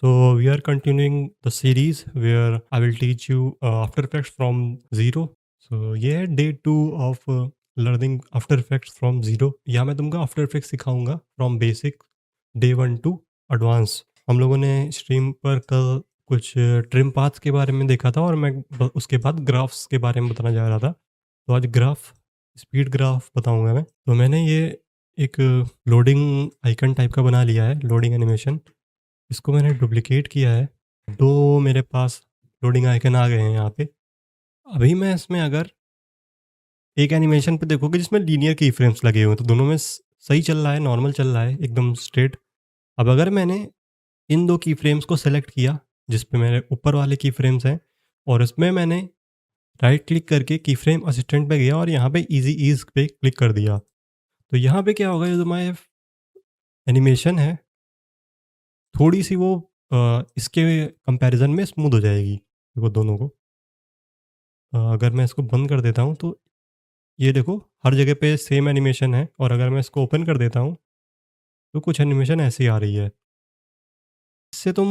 So we are continuing the series where I will teach you After Effects from zero. So ये है day 2 of learning After Effects from zero. यहाँ मैं तुमको After Effects सिखाऊंगा from basic day 1 to advance. हम लोगों ने stream पर कल कुछ ट्रिम पाथ्स के बारे में देखा था और मैं उसके बाद ग्राफ्स के बारे में बताना जा रहा था। तो आज ग्राफ स्पीड ग्राफ बताऊंगा मैं। तो मैंने ये एक लोडिंग आइकन टाइप का बना लिया है, लोडिंग एनिमेशन। इसको मैंने डुप्लिकेट किया है। 2 मेरे पास लोडिंग आइकन आ गए हैं यहाँ पे। अभी मैं इसमें अगर एक एनिमेशन पे देखोगे जिसमें लीनियर की फ्रेम्स लगे हुए हैं, तो दोनों में सही चल रहा है, नॉर्मल चल रहा है, एकदम स्ट्रेट। अब अगर मैंने इन 2 की फ्रेम्स को सेलेक्ट किया, जिस पे मेरे ऊपर वाले की फ्रेम्स हैं, और इसमें मैंने राइट क्लिक करके की फ्रेम असिस्टेंट पे गया और यहाँ पे ईज़ी ईज़ पे क्लिक कर दिया। तो यहाँ पे क्या होगा, जो तुम्हारे एनिमेशन है, थोड़ी-सी वो इसके कंपैरिज़न में स्मूथ हो जाएगी। देखो दोनों को। अगर मैं इसको बंद कर देता हूँ तो ये देखो हर जगह पे सेम एनिमेशन है, और अगर मैं इसको ओपन कर देता हूँ तो कुछ एनिमेशन ऐसी आ रही है। इससे तुम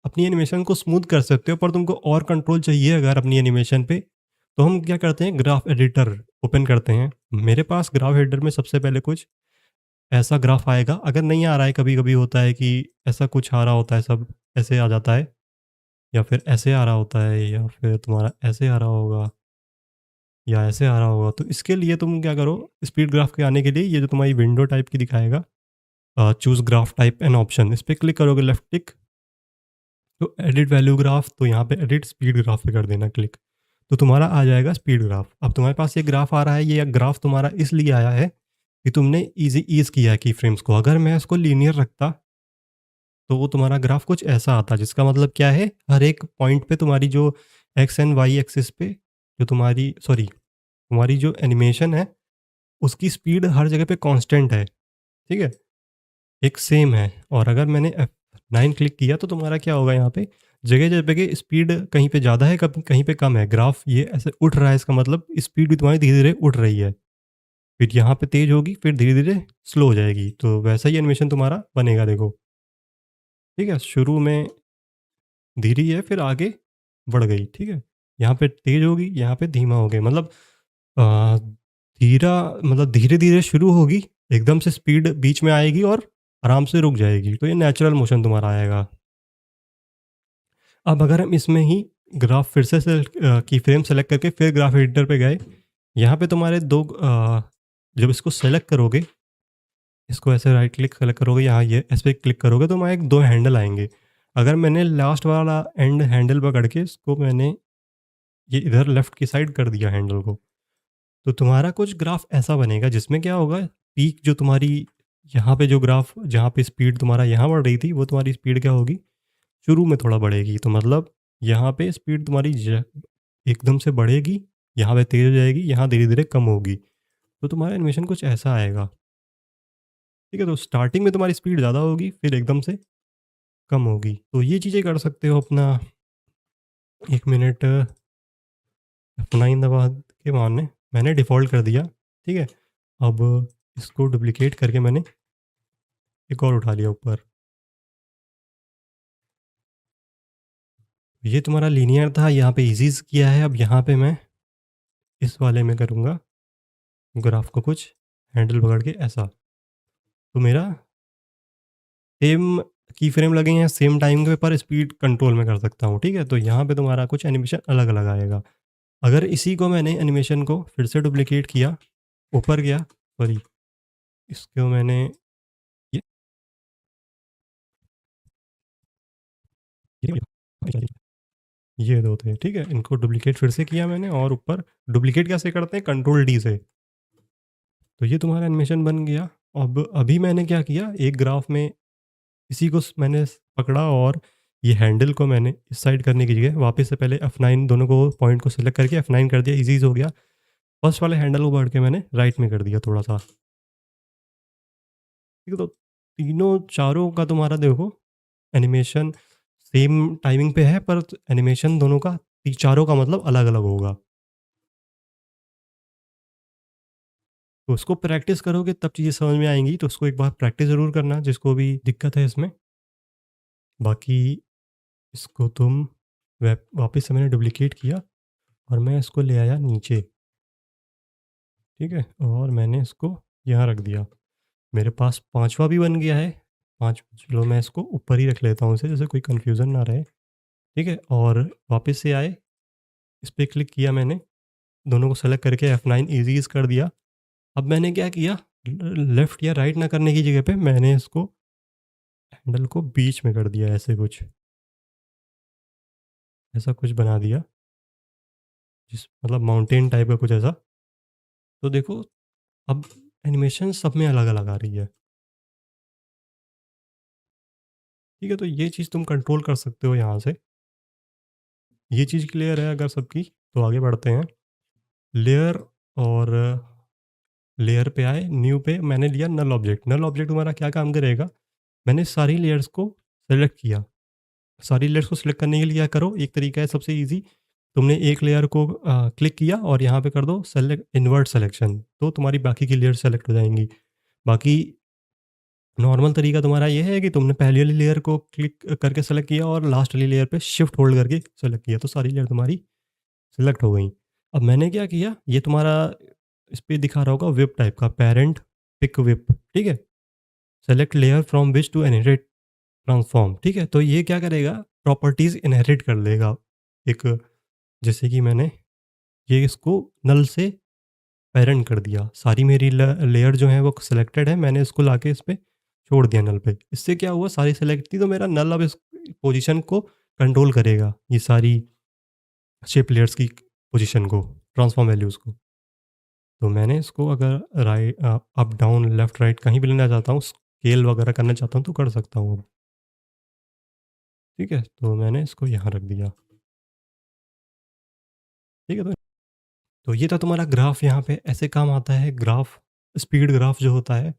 अपनी एनिमेशन को स्मूथ कर सकते हो, पर तुमको और कंट्रोल चाहिए अगर अपनी एनिमेशन पे, तो हम क्या करते हैं, ग्राफ एडिटर ओपन करते हैं। मेरे पास ग्राफ एडिटर में सबसे पहले कुछ ऐसा ग्राफ आएगा। अगर नहीं आ रहा है, कभी-कभी होता है कि ऐसा कुछ आ रहा होता है, सब ऐसे आ जाता है, या फिर ऐसे आ रहा होता है, या फिर तुम्हारा ऐसे आ रहा होगा, या ऐसे आ रहा होगा। तो इसके लिए तुम क्या करो, स्पीड ग्राफ के आने के लिए ये जो तुम्हारी विंडो टाइप की दिखाएगा, choose graph type an option, इस पे क्लिक करोगे लेफ्ट टिक, तो एडिट वैल्यू ग्राफ, तो यहाँ पे एडिट स्पीड ग्राफ पे कर देना क्लिक। तो तुम्हारा आ जाएगा स्पीड ग्राफ। अब तुम्हारे पास ये ग्राफ आ रहा है, ये ग्राफ तुम्हारा इसलिए आया है कि तुमने ईज़ी ईज़ किया है की फ्रेम्स को। अगर मैं इसको लीनियर रखता तो वो तुम्हारा ग्राफ कुछ ऐसा आता, जिसका मतलब क्या है, हर एक पॉइंट पे तुम्हारी जो एक्स एंड वाई एक्सिस पे जो तुम्हारी जो एनिमेशन है, उसकी स्पीड हर जगह पे कांस्टेंट है, ठीक है? एक सेम है। और अगर मैंने F9 क्लिक किया तो तुम्हारा क्या होगा, यहाँ पे जगह-जगह स्पीड कहीं पे ज़्यादा है, कहीं पे कम है। ग्राफ ये ऐसे उठ रहा है, इसका मतलब स्पीड भी तुम्हारी धीरे-धीरे उठ रही है। फिर यहाँ पे तेज़ होगी, फिर धीरे-धीरे स्लो हो जाएगी। तो वैसा ही एनिमेशन तुम्हारा बनेगा, देखो। ठीक है? शुरू में धीरे है, फिर आगे बढ़ गई, ठीक है? यहाँ पे तेज़ होगी, यहाँ पे धीमा हो गया। मतलब अ, धीरा मतलब धीरे-धीरे शुरू होगी, एकदम से स्पीड बीच में आएगी और आराम से रुक जाएगी। तो ये नेचुरल मोशन तुम्हारा आएगा। अब अगर हम इसमें ही ग्राफ फिर से कीफ्रेम सेलेक्ट करके फिर ग्राफ एडिटर पे गए, यहाँ पे तुम्हारे 2 जब इसको सेलेक्ट करोगे, इसको ऐसे राइट क्लिक सेलेक्ट करोगे, यहाँ ये इस पे क्लिक करोगे, तो हमारे 2 हैंडल आएँगे। अगर मैंने लास्ट वाला एंड हैंडल पकड़ के इसको मैंने ये इधर लेफ्ट की साइड कर दिया हैंडल को, तो तुम्हारा कुछ ग्राफ ऐसा बनेगा जिसमें क्या होगा, पीक जो तुम्हारी यहाँ पे जो ग्राफ जहाँ पे स्पीड तुम्हारा यहाँ बढ़ रही थी, वो तुम्हारी स्पीड क्या होगी, शुरू में थोड़ा बढ़ेगी। तो मतलब यहाँ पे स्पीड तुम्हारी एकदम से बढ़ेगी, यहाँ पे तेज़ हो जाएगी, यहाँ धीरे-धीरे कम होगी। तो तुम्हारा एनिमेशन कुछ ऐसा आएगा, ठीक है? तो स्टार्टिंग में तुम्हारी स्पीड ज़्यादा होगी, फिर एकदम से कम होगी। तो ये चीज़ें कर सकते हो अपना 1 मिनट F9 दबा के मारने, मैंने डिफ़ॉल्ट कर दिया, ठीक है? अब इसको डुप्लिकेट करके मैंने एक और उठा लिया ऊपर। ये तुम्हारा लीनियर था, यहाँ पे ईज़ीज़ किया है। अब यहाँ पे मैं इस वाले में करूँगा ग्राफ को कुछ हैंडल पकड़ के ऐसा। तो मेरा सेम की फ्रेम लगे हैं, सेम टाइम पे, पर स्पीड कंट्रोल में कर सकता हूँ, ठीक है? तो यहाँ पे तुम्हारा कुछ एनिमेशन अलग-अलग आएगा। अगर इसी को मैंने एनिमेशन को फिर से डुप्लिकेट किया, ऊपर गया, सॉरी, इसको मैंने ये ये ये 2 थे, ठीक है? इनको डुप्लिकेट फिर से किया मैंने, और ऊपर डुप्लिकेट कैसे करते हैं, कंट्रोल डी से। तो ये तुम्हारा एनिमेशन बन गया। अब अभी मैंने क्या किया, एक ग्राफ में इसी को मैंने पकड़ा, और ये हैंडल को मैंने इस साइड करने की जगह वापस से पहले F9 दोनों को पॉइंट को सेलेक्ट करके F9 कर दिया, ईज़ीज़ हो गया। फर्स्ट वाले हैंडल को पकड़ के मैंने राइट में कर दिया थोड़ा-सा। ठीक है? तो तीनों चारों का तुम्हारा देखो एनिमेशन सेम टाइमिंग पे है, पर एनिमेशन दोनों का चारों का मतलब अलग-अलग होगा। तो उसको प्रैक्टिस करोगे तब चीज़ें समझ में आएँगी, तो उसको एक बार प्रैक्टिस ज़रूर करना, जिसको भी दिक्कत है इसमें। बाकी इसको तुम वापस से मैंने डुप्लिकेट किया और मैं इसको ले आया नीचे, ठीक है? और मैंने इसको यहाँ रख दिया। मेरे पास 5वां भी बन गया है। 5 चलो मैं इसको ऊपर ही रख लेता हूँ इसे, जैसे कोई कन्फ्यूज़न ना रहे, ठीक है? और वापस से आए, इस पे क्लिक किया मैंने, दोनों को सेलेक्ट करके F9 ईज़ कर दिया। अब मैंने क्या किया, लेफ्ट या राइट ना करने की जगह पे मैंने इसको हैंडल को बीच में कर दिया, ऐसे कुछ, ऐसा कुछ बना दिया, जिस मतलब माउंटेन टाइप का कुछ ऐसा। तो देखो अब एनिमेशन सब में अलग-अलग आ रही है। ठीक है, तो ये चीज़ तुम कंट्रोल कर सकते हो यहाँ से। ये चीज़ क्लियर है अगर सबकी, तो आगे बढ़ते हैं। लेयर और लेयर पे आए, न्यू पे मैंने लिया नल ऑब्जेक्ट। नल ऑब्जेक्ट तुम्हारा क्या काम करेगा, मैंने सारी लेयर्स को सेलेक्ट किया। सारी लेयर्स को सिलेक्ट करने के लिए क्या करो, एक तरीका है सबसे ईज़ी, तुमने एक लेयर को क्लिक किया और यहाँ पे कर दो सेलेक्ट इन्वर्ट सिलेक्शन, तो तुम्हारी बाकी की लेयर सेलेक्ट हो जाएँगी। बाकी नॉर्मल तरीका तुम्हारा ये है कि तुमने पहली वाली लेयर को क्लिक करके सेलेक्ट किया और लास्ट वाली लेयर पे शिफ्ट होल्ड करके सेलेक्ट किया, तो सारी लेयर तुम्हारी सेलेक्ट हो गई। अब मैंने क्या किया, ये तुम्हारा इस पे दिखा रहा होगा विप टाइप का, पैरेंट पिक विप, ठीक है? Select layer from which to inherit transform, ठीक है? तो ये क्या करेगा, प्रॉपर्टीज़ इनहेरिट कर लेगा। एक, जैसे कि मैंने ये इसको नल से पेरेंट कर दिया, सारी मेरी लेयर जो है वो सिलेक्टेड है, मैंने इसको लाके इस पे छोड़ दिया नल पे। इससे क्या हुआ, सारी सेलेक्ट थी, तो मेरा नल अब इस पोजीशन को कंट्रोल करेगा, ये सारी शेप लेयर्स की पोजीशन को, ट्रांसफॉर्म वैल्यूज़ को। तो मैंने इसको अगर अप डाउन लेफ्ट राइट कहीं भी लेना चाहता हूँ, स्केल वगैरह करना चाहता हूँ तो कर सकता हूँ अब। ठीक है, तो मैंने इसको यहाँ रख दिया। ठीक है, तो ये था तुम्हारा ग्राफ, यहाँ पे ऐसे काम आता है ग्राफ। स्पीड ग्राफ जो होता है,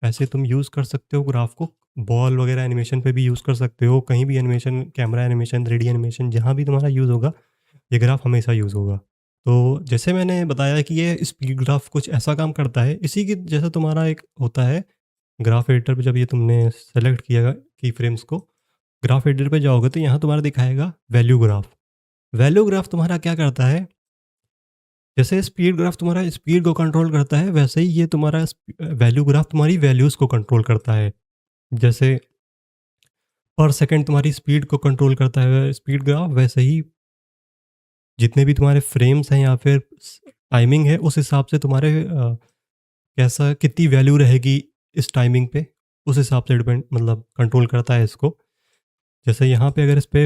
ऐसे तुम यूज़ कर सकते हो ग्राफ को, बॉल वगैरह एनिमेशन पे भी यूज़ कर सकते हो, कहीं भी animation, camera animation, 3D animation, जहाँ भी तुम्हारा यूज़ होगा, ये ग्राफ हमेशा यूज़ होगा। तो जैसे मैंने बताया कि ये स्पीड ग्राफ कुछ ऐसा काम करता है, इसी की जैसा तुम्हारा एक होता है ग्राफ एडिटर पे, जब ये तुमने सेलेक्ट किया की फ्रेम्स को, ग्राफ एडिटर पे जाओगे तो यहाँ तुम्हारा दिखाएगा वैल्यू ग्राफ। वैल्यू ग्राफ तुम्हारा क्या करता है, जैसे स्पीड ग्राफ तुम्हारा स्पीड को कंट्रोल करता है, वैसे ही ये तुम्हारा वैल्यू ग्राफ तुम्हारी वैल्यूज़ को कंट्रोल करता है। जैसे पर सेकंड तुम्हारी स्पीड को कंट्रोल करता है स्पीड ग्राफ, वैसे ही जितने भी तुम्हारे फ्रेम्स हैं या फिर टाइमिंग है, उस हिसाब से तुम्हारे कैसा कितनी वैल्यू रहेगी इस टाइमिंग पे, उस हिसाब से डिपेंड, मतलब कंट्रोल करता है इसको। जैसे यहाँ पे अगर इस पे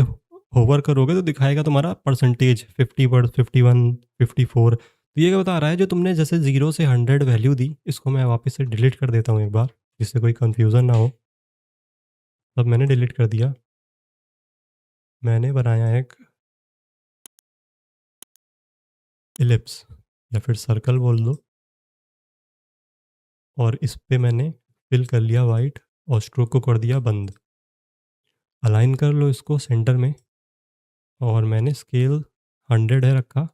होवर करोगे तो दिखाएगा तुम्हारा परसेंटेज 50 पर 51, 54। तो ये क्या बता रहा है, जो तुमने जैसे 0 से 100 वैल्यू दी, इसको मैं वापस से डिलीट कर देता हूँ एक बार, जिससे कोई कन्फ्यूज़न ना हो। अब मैंने डिलीट कर दिया। मैंने बनाया एक इलिप्स या फिर सर्कल बोल दो, और इस पे मैंने फिल कर लिया वाइट और स्ट्रोक को कर दिया बंद। अलाइन कर लो इसको सेंटर में, और मैंने स्केल 100 है रखा।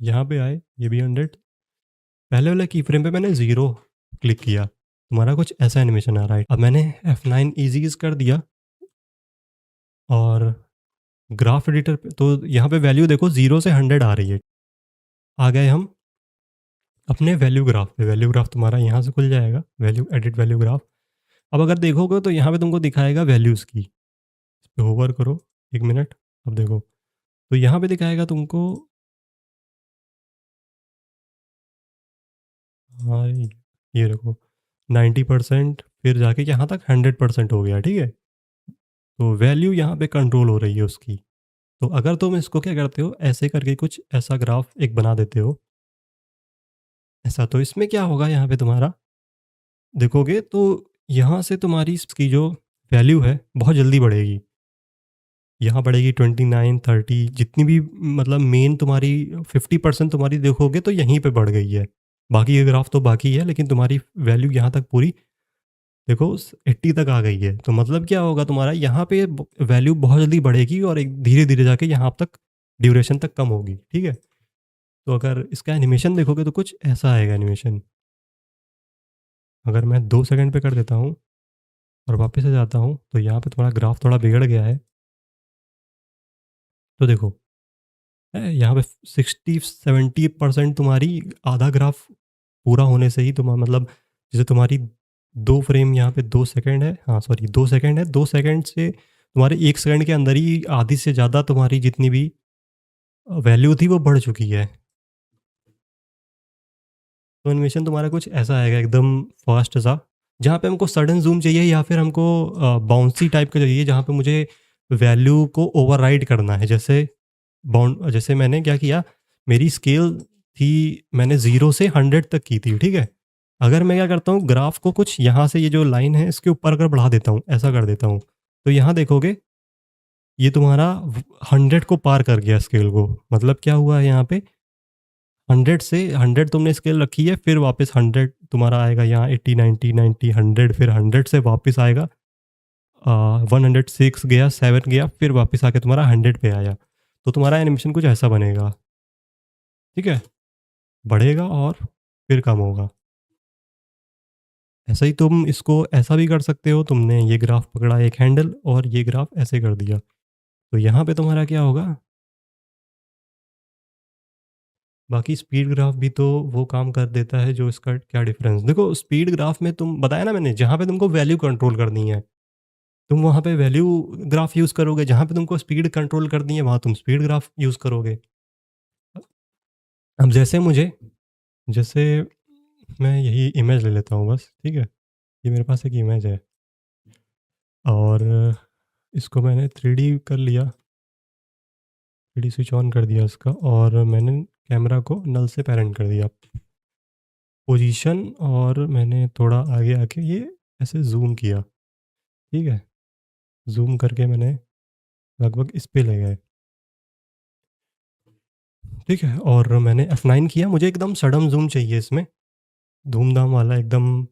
यहाँ पे आए, ये भी 100। पहले वाले की फ्रेम पे मैंने 0 क्लिक किया, तुम्हारा कुछ ऐसा एनिमेशन आ रहा है। अब मैंने F9 ईज़ कर दिया और ग्राफ एडिटर पे, तो यहाँ पे वैल्यू देखो 0 से 100 आ रही है। आ गए हम अपने वैल्यू ग्राफ पे। वैल्यू ग्राफ तुम्हारा यहाँ से खुल जाएगा, वैल्यू एडिट वैल्यू ग्राफ। अब अगर देखोगे तो यहाँ पे तुमको दिखाएगा वैल्यूज़ की, इस पे होवर करो 1 मिनट। अब देखो, तो यहाँ पे दिखाएगा तुमको, हाँ, ये देखो 90%, फिर जाके यहाँ तक 100% हो गया, ठीक है? तो वैल्यू यहाँ पे कंट्रोल हो रही है उसकी। तो अगर तुम इसको क्या करते हो, ऐसे करके कुछ ऐसा ग्राफ एक बना देते हो, ऐसा, तो इसमें क्या होगा, यहाँ पे तुम्हारा देखोगे तो यहाँ से तुम्हारी इसकी जो वैल्यू है बहुत जल्दी बढ़ेगी। यहाँ बढ़ेगी 29, 30, जितनी भी, मतलब मेन तुम्हारी 50% तुम्हारी देखोगे तो यहीं पे बढ़ गई है। बाकी ये ग्राफ तो बाकी है, लेकिन तुम्हारी वैल्यू यहाँ तक पूरी देखो 80 तक आ गई है। तो मतलब क्या होगा, तुम्हारा यहाँ पे वैल्यू बहुत जल्दी बढ़ेगी और एक धीरे-धीरे जाके यहाँ तक ड्यूरेशन तक कम होगी, ठीक है? तो अगर इसका एनिमेशन देखोगे तो कुछ ऐसा आएगा एनिमेशन। अगर मैं 2 सेकंड पे कर देता हूँ और वापस से जाता हूँ, तो यहाँ पे तुम्हारा ग्राफ थोड़ा बिगड़ गया है। तो देखो यहाँ पे 60-70% तुम्हारी आधा ग्राफ पूरा होने से ही मतलब जैसे तुम्हारी 2 फ्रेम यहाँ पे 2 सेकंड है, हाँ सॉरी 2 सेकंड है, 2 सेकंड से तुम्हारे 1 सेकंड के अंदर ही आधी से ज़्यादा तुम्हारी जितनी भी वैल्यू थी वो बढ़ चुकी है। तो एनिमेशन तुम्हारा कुछ ऐसा आएगा एकदम फास्ट सा, जहाँ पे हमको सडन ज़ूम चाहिए या फिर हमको बाउंसी टाइप का चाहिए जहाँ पे मुझे वैल्यू को ओवरराइड करना है। जैसे मैंने क्या किया, मेरी स्केल थी, मैंने 0 से 100 तक की थी, ठीक है? अगर मैं क्या करता हूँ ग्राफ को कुछ यहाँ से ये जो लाइन है इसके ऊपर अगर बढ़ा देता हूँ, ऐसा कर देता हूँ, तो यहाँ देखोगे ये तुम्हारा 100 को पार कर गया स्केल को। मतलब क्या हुआ है यहाँ पे 100 से 100 तुमने स्केल रखी है, फिर वापस 100 तुम्हारा आएगा यहाँ 80, 90, 90, 100, फिर 100 से वापस आएगा 106 गया, 7 गया, फिर वापस आके तुम्हारा 100 पे आया। तो तुम्हारा एनिमेशन कुछ ऐसा बनेगा, ठीक है? बढ़ेगा और फिर कम होगा। ऐसा ही तुम इसको ऐसा भी कर सकते हो, तुमने ये ग्राफ पकड़ा एक हैंडल और ये ग्राफ ऐसे कर दिया। तो यहाँ पे तुम्हारा क्या होगा, बाकी स्पीड ग्राफ भी तो वो काम कर देता है जो इसका क्या डिफरेंस देखो, स्पीड ग्राफ में तुम बताया ना मैंने, जहाँ पे तुमको वैल्यू कंट्रोल करनी है, तुम वहाँ पे वैल्यू ग्राफ यूज़ करोगे, जहाँ पे तुमको स्पीड कंट्रोल करनी है, वहाँ तुम स्पीड ग्राफ यूज़ करोगे। अब जैसे मैं यही इमेज ले लेता हूँ बस, ठीक है? ये मेरे पास एक इमेज है और इसको मैंने 3D कर लिया, 3D स्विच ऑन कर दिया इसका और मैंने कैमरा को नल से पैरेंट कर दिया। पोजीशन और मैंने थोड़ा आगे आके ये ऐसे ज़ूम किया, ठीक है? ज़ूम करके मैंने लगभग इस पे ले गए, ठीक है? और मैंने F9 किया, मुझे एकदम सडन ज़ूम चाहिए इसमें, धूम-धाम वाला एकदम,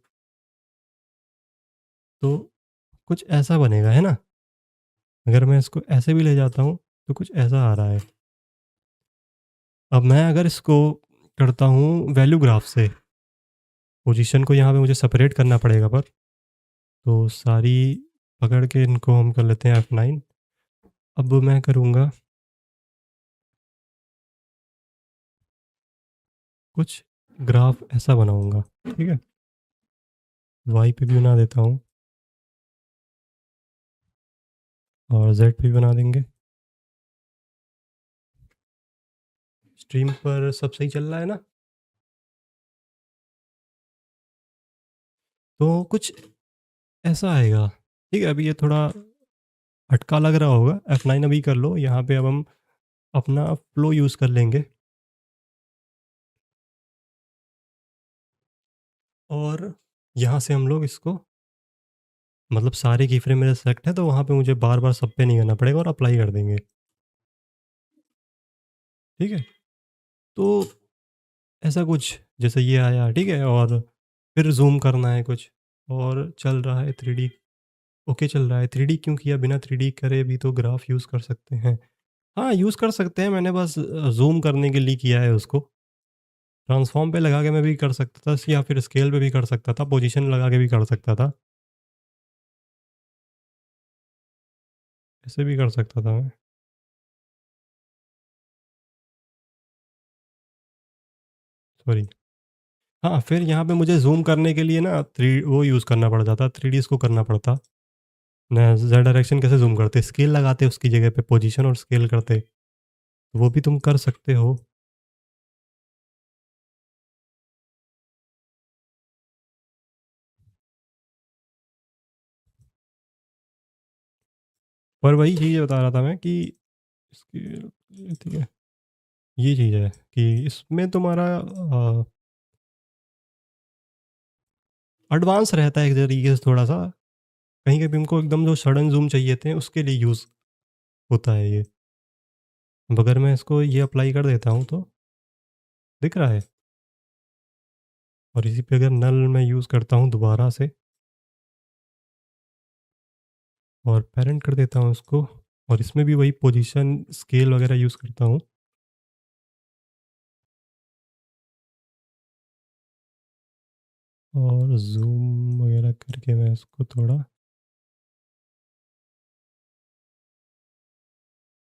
तो कुछ ऐसा बनेगा, है ना? अगर मैं इसको ऐसे भी ले जाता हूँ, तो कुछ ऐसा आ रहा है। अब मैं अगर इसको करता हूँ वैल्यू ग्राफ से, पोजीशन को यहाँ पे मुझे सेपरेट करना पड़ेगा पर, तो सारी पकड़ के इनको हम कर लेते हैं F9। अब मैं करूँगा कुछ ग्राफ ऐसा बनाऊँगा, ठीक है? वाई पे भी बना देता हूँ और ज़ेड पे भी बना देंगे। स्ट्रीम पर सब सही चल रहा है ना? तो कुछ ऐसा आएगा, ठीक है? अभी ये थोड़ा अटका लग रहा होगा, F9 अभी कर लो, यहाँ पे अब हम अपना फ्लो यूज़ कर लेंगे और यहाँ से हम लोग इसको मतलब सारे की फ्रेम मेरे सेलेक्ट है, तो वहाँ पे मुझे बार-बार सब पे नहीं करना पड़ेगा और अप्लाई कर देंगे, ठीक है? तो ऐसा कुछ जैसे ये आया, ठीक है? और फिर ज़ूम करना है कुछ और चल रहा है 3D, ओके चल रहा है। 3D क्यों किया? बिना 3D करे भी तो ग्राफ यूज़ कर सकते हैं। हाँ, यूज़ कर सकते हैं, मैंने बस ज़ूम करने के लिए किया है उसको। ट्रांसफ़ॉर्म पे लगा के मैं भी कर सकता था या फिर स्केल पे भी कर सकता था, पोज़ीशन लगा के भी कर सकता था। ऐसे भी कर सकता था मैं, सॉरी। हाँ, फिर यहाँ पे मुझे ज़ूम करने के लिए ना थ्री वो यूज़ करना पड़ जाता, 3D इसको करना पड़ता। ना ज़ेड डायरेक्शन कैसे ज़ूम करते? स्केल लगाते उसकी जगह पे, पोज़ीशन और स्केल करते। वो भी तुम कर सकते हो। पर वही चीज़ बता रहा था मैं कि स्केल, ठीक है, ये चीज़ है कि इसमें तुम्हारा एडवांस रहता है एक तरीके से थोड़ा-सा। कहीं-कहीं हमको एकदम जो सडन ज़ूम चाहिए थे, उसके लिए यूज़ होता है ये। अब अगर मैं इसको ये अप्लाई कर देता हूँ तो दिख रहा है? और इसी पे अगर नल मैं यूज़ करता हूँ दोबारा से और पैरेंट कर देता हूँ उसको और इसमें भी वही पोजीशन, स्केल वगैरह यूज़ करता हूँ और ज़ूम वगैरह करके मैं इसको थोड़ा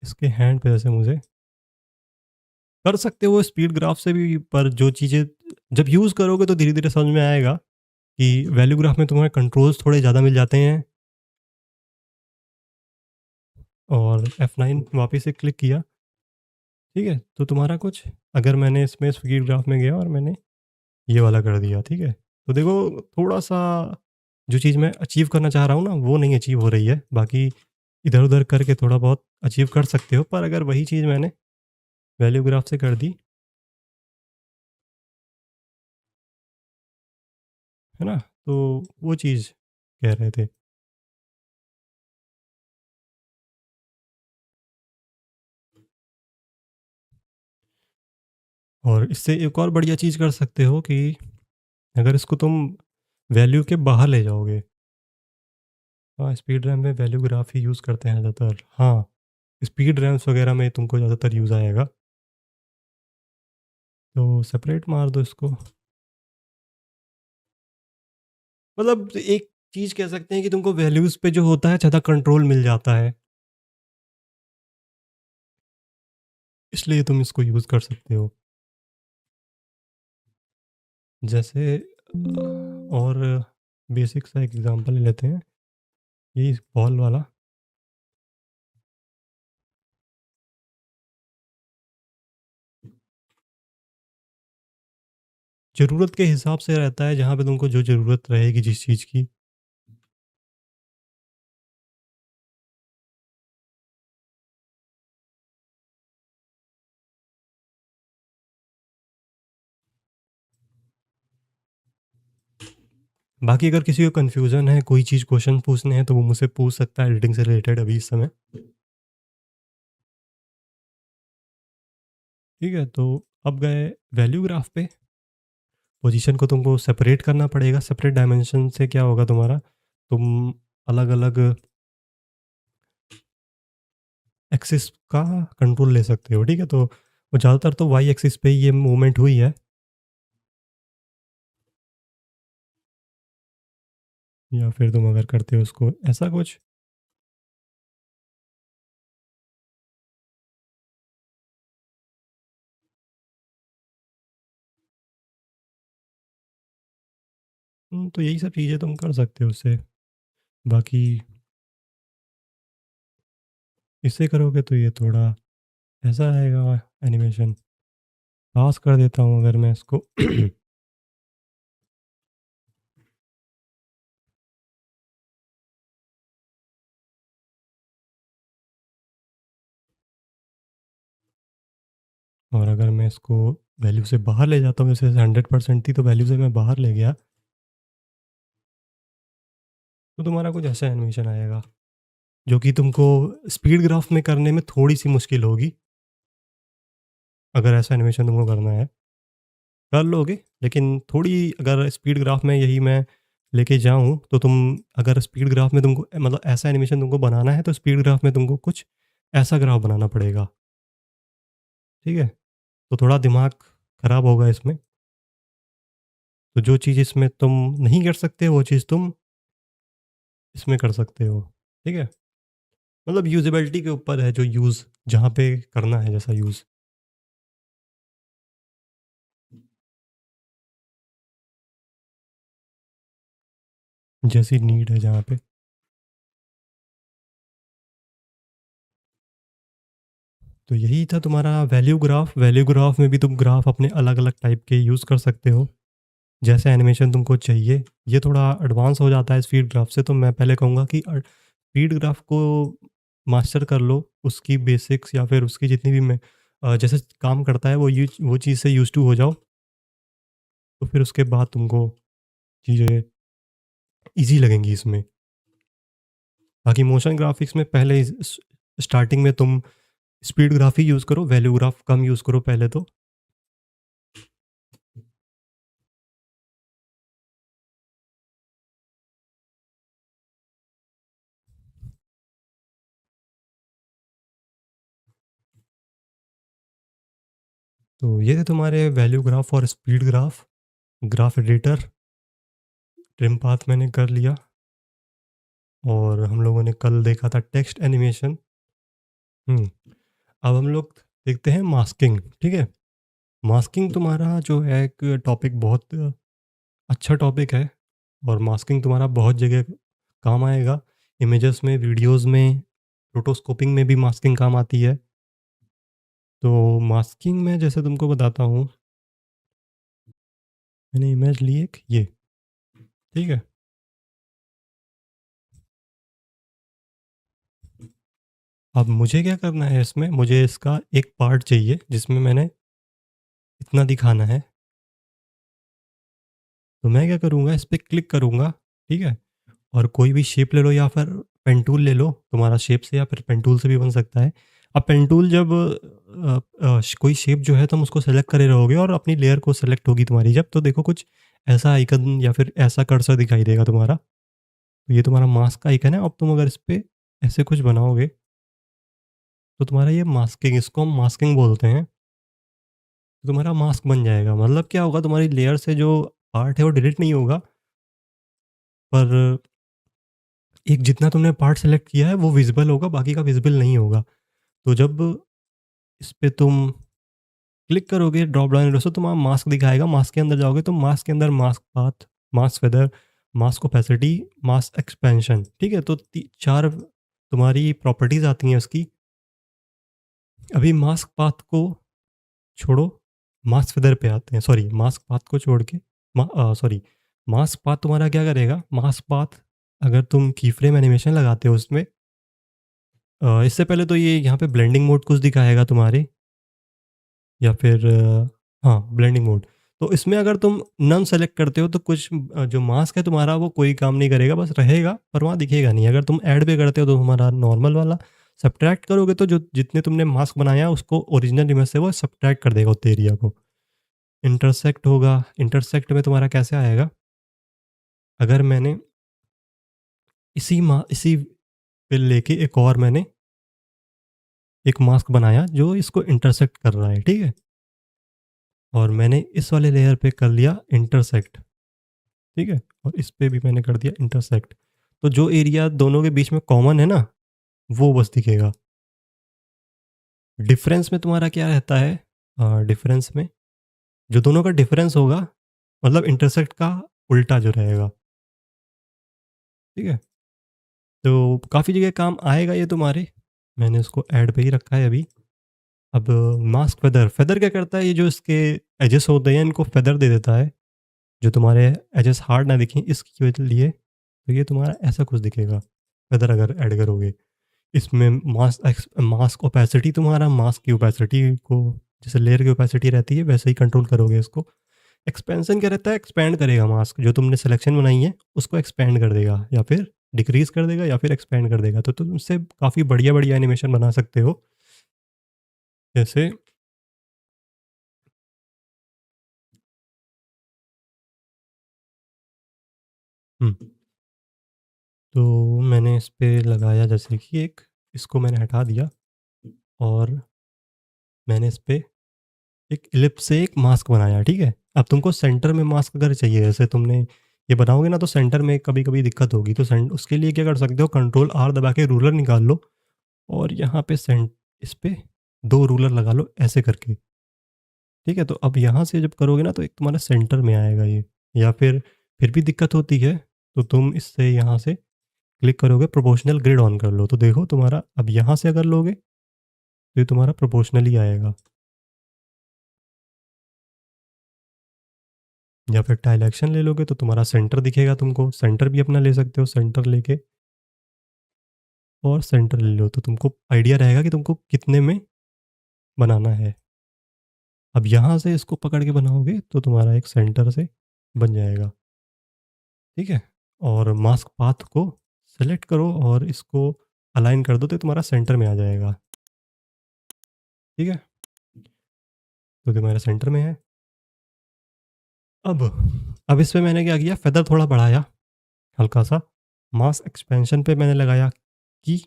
इसके हैंड पे जैसे मुझे कर सकते हो स्पीड ग्राफ से भी, पर जो चीज़ें जब यूज़ करोगे तो धीरे-धीरे समझ में आएगा कि वैल्यू ग्राफ में तुम्हें कंट्रोल्स थोड़े ज़्यादा मिल जाते हैं। और F9 वापस से क्लिक किया, ठीक है? तो तुम्हारा कुछ अगर मैंने इसमें स्पीड ग्राफ में गया और मैंने ये वाला कर दिया, ठीक है? तो देखो थोड़ा-सा जो चीज़ मैं अचीव करना चाह रहा हूँ ना, वो नहीं अचीव हो रही है। बाकी इधर-उधर करके थोड़ा बहुत अचीव कर सकते हो, पर अगर वही चीज़ मैंने वैल्यू ग्राफ से कर दी, है ना? तो वो चीज़ कह रहे थे। और इससे एक और बढ़िया चीज़ कर सकते हो कि अगर इसको तुम वैल्यू के बाहर ले जाओगे, हाँ, स्पीड रैम में वैल्यू ग्राफ ही यूज़ करते हैं ज़्यादातर। हाँ, स्पीड रैम्स वगैरह में तुमको ज़्यादातर यूज़ आएगा। तो सेपरेट मार दो इसको। मतलब एक चीज़ कह सकते हैं कि तुमको वैल्यूज़ पे जो होता है ज़्यादा कंट्रोल मिल जाता है, इसलिए तुम इसको यूज़ कर सकते हो। जैसे और बेसिक सा एक एग्ज़ाम्पल ले लेते हैं, यही बॉल वाला। ज़रूरत के हिसाब से रहता है, जहाँ पे तुमको जो ज़रूरत रहेगी जिस चीज़ की। बाकी अगर किसी को कन्फ्यूज़न है, कोई चीज़ क्वेश्चन पूछने हैं, तो वो मुझसे पूछ सकता है एडिटिंग से रिलेटेड अभी इस समय। ठीक है, तो अब गए वैल्यू ग्राफ पे। पोजीशन को तुमको सेपरेट करना पड़ेगा। सेपरेट डायमेंशन से क्या होगा तुम्हारा, तुम अलग-अलग एक्सिस का कंट्रोल ले सकते हो, ठीक है? तो ज़्यादातर तो वाई एक्सिस पे ही ये मूवमेंट हुई है, या फिर तुम अगर करते हो उसको ऐसा कुछ, तो यही सब चीज़ें तुम कर सकते हो उससे। बाकी इससे करोगे तो ये थोड़ा ऐसा आएगा एनिमेशन। पास कर देता हूँ अगर मैं इसको और अगर मैं इसको वैल्यू से बाहर ले जाता हूँ, जैसे 100% थी तो वैल्यू से मैं बाहर ले गया, तो तुम्हारा कुछ ऐसा एनिमेशन आएगा, जो कि तुमको स्पीड ग्राफ में करने में थोड़ी-सी मुश्किल होगी। अगर ऐसा एनिमेशन तुमको करना है, कर लोगे, लेकिन थोड़ी अगर स्पीड ग्राफ में यही मैं लेके जाऊँ, तो तुम अगर स्पीड ग्राफ में तुमको मतलब ऐसा एनिमेशन तुमको बनाना है, तो स्पीड ग्राफ में तुमको कुछ ऐसा ग्राफ बनाना पड़ेगा, ठीक है? तो थोड़ा दिमाग खराब होगा इसमें। तो जो चीज़ इसमें तुम नहीं कर सकते, वो चीज़ तुम इसमें कर सकते हो, ठीक है? मतलब यूज़ेबिलिटी के ऊपर है, जो यूज़ जहाँ पे करना है जैसा यूज़। जैसी नीड है जहाँ पे। तो यही था तुम्हारा वैल्यू ग्राफ। वैल्यू ग्राफ में भी तुम ग्राफ अपने अलग-अलग टाइप के यूज़ कर सकते हो, जैसे एनिमेशन तुमको चाहिए। ये थोड़ा एडवांस हो जाता है स्पीड ग्राफ से, तो मैं पहले कहूँगा कि स्पीड ग्राफ को मास्टर कर लो, उसकी बेसिक्स या फिर उसकी जितनी भी जैसे काम करता है वो चीज़ से यूज़ टू हो जाओ, तो फिर उसके बाद तुमको चीज़ें ईज़ी लगेंगी इसमें। बाकी मोशन ग्राफिक्स में पहले स्टार्टिंग में तुम स्पीड ग्राफ ही यूज़ करो, वैल्यू ग्राफ कम यूज़ करो पहले तो। तो ये थे तुम्हारे वैल्यू ग्राफ और speed graph. Graph editor, trim path मैंने कर लिया, और हम लोगों ने कल देखा था टेक्स्ट एनिमेशन। हुँ, अब हम लोग देखते हैं मास्किंग, ठीक है? मास्किंग तुम्हारा जो है एक टॉपिक बहुत अच्छा टॉपिक है और मास्किंग तुम्हारा बहुत जगह काम आएगा। इमेजेस में, वीडियोज़ में, फ़ोटोस्कोपिंग में भी मास्किंग काम आती है। तो मास्किंग में जैसे तुमको बताता हूँ, मैंने इमेज ली एक ये, ठीक है? अब मुझे क्या करना है इसमें, मुझे इसका एक पार्ट चाहिए जिसमें मैंने इतना दिखाना है। तो मैं क्या करूँगा, इस पे क्लिक करूँगा, ठीक है? और कोई भी शेप ले लो या फिर पेन टूल ले लो, तुम्हारा शेप से या फिर पेन टूल से भी बन सकता है। अब पेन टूल जब कोई शेप जो है तुम उसको सेलेक्ट करे रहोगे और अपनी लेयर को सेलेक्ट होगी तुम्हारी जब, तो देखो कुछ ऐसा आइकन या फिर ऐसा कर्सर दिखाई देगा तुम्हारा। तो ये तुम्हारा मास्क का आइकन है। अब तुम अगर इस पे ऐसे कुछ बनाओगे, तो तुम्हारा ये मास्किंग, इसको हम मास्किंग बोलते हैं। तो तुम्हारा मास्क बन जाएगा। मतलब क्या होगा, तुम्हारी लेयर से जो पार्ट है वो डिलीट नहीं होगा, पर एक जितना तुमने पार्ट सेलेक्ट किया है वो विज़िबल होगा, बाकी का विज़िबल नहीं होगा। तो जब इस पे तुम क्लिक करोगे ड्रॉप डाउन एरो से, तो वहाँ मास्क दिखाएगा। मास्क के अंदर जाओगे तो मास्क के अंदर mask path, mask feather, mask opacity, mask expansion, ठीक है? तो 4 तुम्हारी प्रॉपर्टीज़ आती हैं उसकी। अभी मास्क पाथ को छोड़ो, मास्क फेदर पे आते हैं। सॉरी, मास्क पाथ को छोड़ के सॉरी, मास्क पाथ तुम्हारा क्या करेगा, मास्क पाथ अगर तुम की फ्रेम एनिमेशन लगाते हो उसमें, इससे पहले तो ये यहाँ पे ब्लेंडिंग मोड कुछ दिखाएगा तुम्हारे, या फिर हाँ, ब्लेंडिंग मोड। तो इसमें अगर तुम नन सेलेक्ट करते हो तो कुछ जो मास्क है तुम्हारा वो कोई काम नहीं करेगा, बस रहेगा पर वहाँ दिखेगा नहीं। अगर तुम ऐड पे करते हो तो हमारा नॉर्मल वाला, सब्ट्रैक्ट करोगे तो जो जितने तुमने मास्क बनाया उसको ओरिजिनल इमेज से वो सब्ट्रैक्ट कर देगा उतने एरिया को। इंटरसेक्ट होगा, इंटरसेक्ट में तुम्हारा कैसे आएगा, अगर मैंने इसी पे लेके एक और मैंने एक मास्क बनाया जो इसको इंटरसेक्ट कर रहा है, ठीक है? और मैंने इस वाले लेयर पे कर लिया इंटरसेक्ट, ठीक है? और इस पे भी मैंने कर दिया इंटरसेक्ट। तो जो एरिया दोनों के बीच में कॉमन है ना, वो बस दिखेगा। डिफरेंस में तुम्हारा क्या रहता है, डिफरेंस में जो दोनों का डिफरेंस होगा, मतलब इंटरसेक्ट का उल्टा जो रहेगा, ठीक है? तो काफ़ी जगह काम आएगा ये तुम्हारे। मैंने उसको ऐड पे ही रखा है अभी। अब मास्क फेदर, फेदर क्या करता है, ये जो इसके एजेस होते हैं इनको फेदर दे देता है, जो तुम्हारे एजेस हार्ड ना दिखें इसकी वजह लिए। तो ये तुम्हारा ऐसा कुछ दिखेगा, फेदर अगर ऐड करोगे। इसमें मास्क ओपेसिटी, तुम्हारा मास्क की ओपेसिटी को, जैसे लेयर की ओपेसिटी रहती है वैसे ही कंट्रोल करोगे इसको। एक्सपेंशन क्या रहता है, एक्सपैंड करेगा मास्क, जो तुमने सिलेक्शन बनाई है उसको एक्सपैंड कर देगा, या फिर डिक्रीज़ कर देगा या फिर एक्सपैंड कर देगा। तो तुम इससे काफ़ी बढ़िया-बढ़िया एनिमेशन बना सकते हो। जैसे हुँ, तो मैंने इस पे लगाया जैसे कि एक, इसको मैंने हटा दिया और मैंने इस पे एक इलिप्स से एक मास्क बनाया, ठीक है? अब तुमको सेंटर में मास्क अगर चाहिए, जैसे तुमने ये बनाओगे ना तो सेंटर में कभी-कभी दिक्कत होगी, तो उसके लिए क्या कर सकते हो, कंट्रोल आर दबा के रूलर निकाल लो और यहाँ पे इस पे 2 रूलर लगा लो ऐसे करके, ठीक है? तो अब यहाँ से जब करोगे ना तो एक तुम्हारा सेंटर में आएगा ये। या फिर भी दिक्कत होती है तो तुम इससे यहाँ से क्लिक करोगे, प्रोपोर्शनल ग्रिड ऑन कर लो, तो देखो तुम्हारा अब यहाँ से अगर लोगे तो ये तुम्हारा प्रोपोर्शनली आएगा। या फिर टाइल एक्शन ले लोगे तो तुम्हारा सेंटर दिखेगा तुमको, सेंटर भी अपना ले सकते हो, सेंटर लेके और सेंटर ले लो तो तुमको आइडिया रहेगा कि तुमको कितने में बनाना है। अब यहाँ से इसको पकड़ के बनाओगे तो तुम्हारा एक सेंटर से बन जाएगा, ठीक है? और मास्क पाथ को सेलेक्ट करो और इसको अलाइन कर दो तो तुम्हारा सेंटर में आ जाएगा, ठीक है? तो तुम्हारा सेंटर में है। अब अब इस पे मैंने क्या किया, फेदर थोड़ा बढ़ाया हल्का-सा, मास्क एक्सपेंशन पे मैंने लगाया की,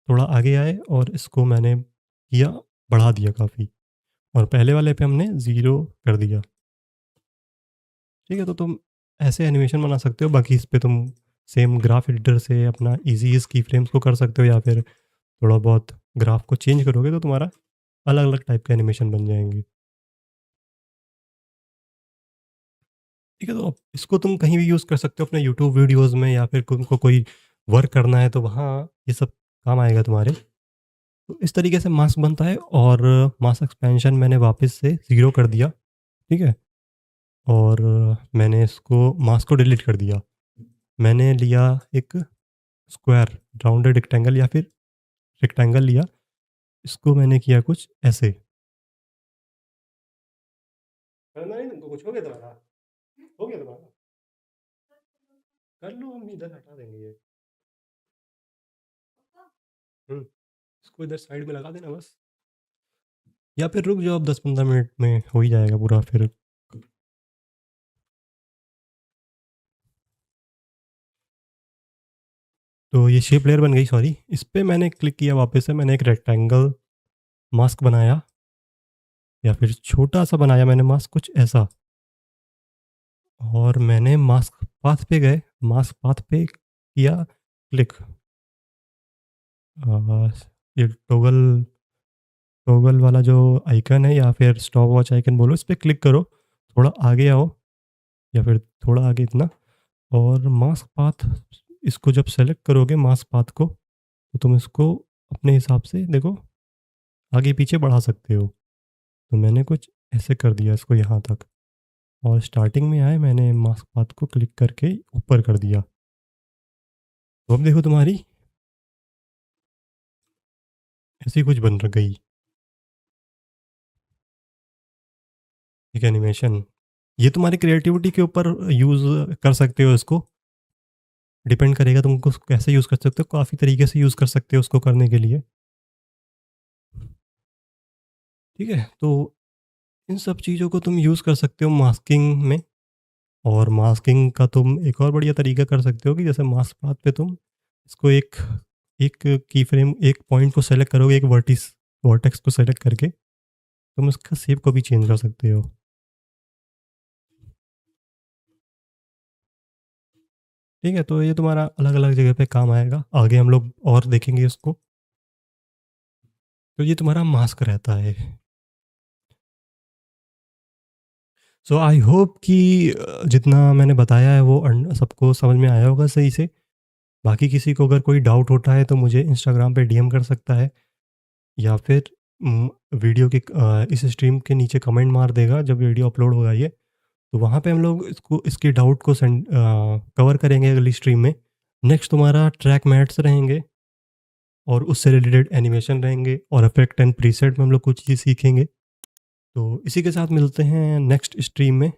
थोड़ा आगे आए और इसको मैंने किया, बढ़ा दिया काफ़ी, और पहले वाले पे हमने 0 कर दिया। ठीक है? तो तुम ऐसे एनिमेशन बना सकते हो, बाकी इस पे तुम सेम ग्राफ एडिटर से अपना ईज़ी ईज़ की फ्रेम्स को कर सकते हो या फिर थोड़ा बहुत ग्राफ को चेंज करोगे तो तुम्हारा अलग-अलग टाइप के एनिमेशन बन जाएँगे। ठीक है, तो इसको तुम कहीं भी यूज़ कर सकते हो अपने यूट्यूब वीडियोज़ में या फिर तुमको कोई वर्क करना है तो वहाँ ये सब काम आएगा तुम्हारे। तो इस तरीके से मास्क बनता है और मास्क एक्सपेंशन मैंने वापस से 0 कर दिया, ठीक है? और मैंने इसको मास्क को डिलीट कर दिया। मैंने लिया एक स्क्वायर, राउंडेड रेक्टेंगल या फिर रेक्टेंगल लिया, इसको मैंने किया कुछ ऐसे। करना नहीं तुमको कुछ, हो गया तुम्हारा? हो गया तुम्हारा? कर लो, हम इधर हटा देंगे ये। हुँ, इसको इधर साइड में लगा देना बस। या फिर रुक जाओ, अब 10-15 मिनट में हो ही जाएगा पूरा फिर। तो ये शेप लेयर बन गई, सॉरी। इस पे मैंने क्लिक किया, वापस से मैंने एक रेक्टेंगल मास्क बनाया या फिर छोटा-सा बनाया मैंने मास्क कुछ ऐसा। और मैंने मास्क पाथ पे गए, मास्क पाथ पे किया क्लिक। ये टॉगल टॉगल वाला जो आइकन है या फिर स्टॉप वॉच आइकन बोलो, इस पे क्लिक करो। थोड़ा आगे आओ या फिर थोड़ा आगे इतना, और मास्क पाथ, इसको जब सेलेक्ट करोगे मास्क पाथ को, तो तुम इसको अपने हिसाब से देखो आगे पीछे बढ़ा सकते हो। तो मैंने कुछ ऐसे कर दिया इसको यहाँ तक, और स्टार्टिंग में आए मैंने मास्क पाथ को क्लिक करके ऊपर कर दिया। तो अब देखो तुम्हारी ऐसी कुछ बन र गई एक एनिमेशन। ये तुम्हारी क्रिएटिविटी के ऊपर यूज़ कर सकते हो इसको, डिपेंड करेगा तुमको कैसे यूज़ कर सकते हो, काफ़ी तरीके से यूज़ कर सकते हो उसको करने के लिए। ठीक है? तो इन सब चीज़ों को तुम यूज़ कर सकते हो मास्किंग में। और मास्किंग का तुम एक और बढ़िया तरीका कर सकते हो कि जैसे मास्क पाथ पे तुम इसको एक एक की फ्रेम, एक पॉइंट को सेलेक्ट करोगे, एक वर्टेक्स को सेलेक्ट करके तुम उसका शेप को भी चेंज कर सकते हो। ठीक है? तो ये तुम्हारा अलग-अलग जगह पे काम आएगा। आगे हम लोग और देखेंगे इसको। तो ये तुम्हारा मास्क रहता है। सो आई होप कि जितना मैंने बताया है वो सबको समझ में आया होगा सही से। बाकी किसी को अगर कोई डाउट होता है तो मुझे इंस्टाग्राम पे डीएम कर सकता है, या फिर वीडियो के इस स्ट्रीम के नीचे कमेंट मार देगा जब वीडियो अपलोड होगा ये। तो वहाँ पे हम लोग इसको, इसके डाउट को कवर करेंगे अगली स्ट्रीम में। नेक्स्ट तुम्हारा ट्रैक मैट्स रहेंगे और उससे रिलेटेड एनिमेशन रहेंगे, और इफेक्ट एंड प्रीसेट में हम लोग कुछ चीज़ सीखेंगे। तो इसी के साथ मिलते हैं नेक्स्ट स्ट्रीम में।